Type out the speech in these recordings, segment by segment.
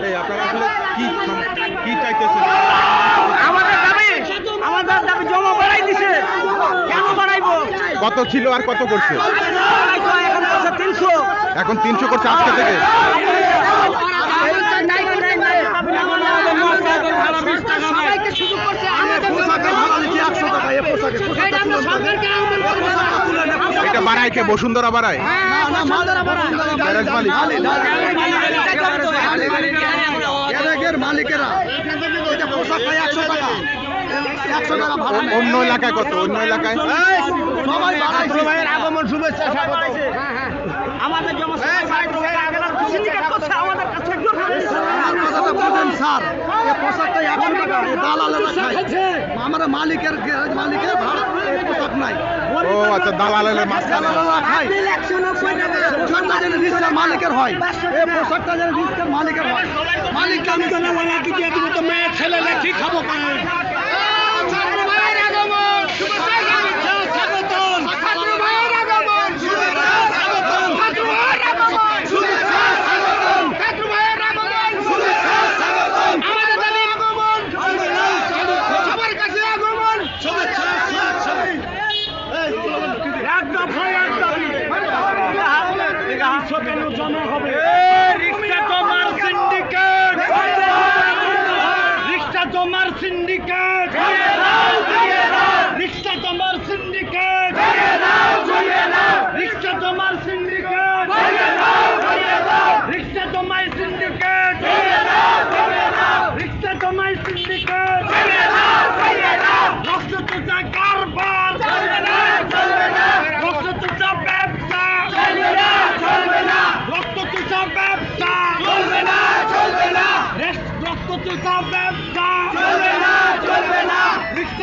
এই আপনারা আসলে কি চাইতেছেন? আমাদের দাবি জমা বাড়াই দিছে, কেন বাড়াইবো? কত ছিল আর কত করছে? এখন 300। এখন 300 করছে আজকে থেকে। এটা বাড়ায় কে? বসুন্ধরা বাড়ায়? মালিকেরা অন্য এলাকায় কত? অন্য এলাকায় ভাইয়ের আগমন শুভেচ্ছা স্বাগত। আমাদের জমা সিন্ডিকেট করছে আমাদের কাছে। স্যার এই পোশাকটা 1 টাকা দালালেরা খায়, আমরা মালিকের ভাড়া এই পোশাক নাই। ও আচ্ছা, দালালের মাঝখানে দালালেরা খায়। পোশাকটা যেন রিস্কের মালিকের হয়, এই পোশাকটা যেন রিস্কের মালিকের হয়। মালিককে আমি কেন বলা কি দিয়ে দিব? তো মেয়ে ছেলে লেখি খাবো কেন?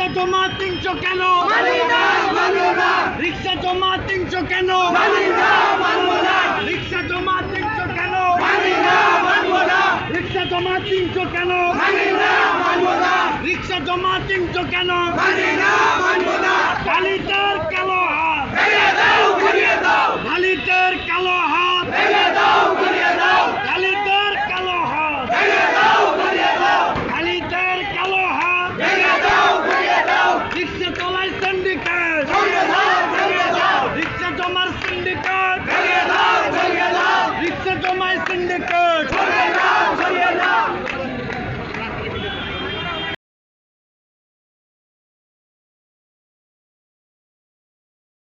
জমা 300 কেন? রিক্সা জমা 300 কেন? রিক্সা জমা 300 কেন? রিক্সা জমা 300 কেন? রিক্সা জমা 300 কেন? ডালিতের কালো হাত, ডালিতের কালো হাত, ডালিতের কালো হাত, ডালিতের কালো হাত। রিক্সা চলায় সিন্ডিকেট, রিক্সা জমার সিন্ডিকেট, রিক্সা জমায় সিন্ডিকেট।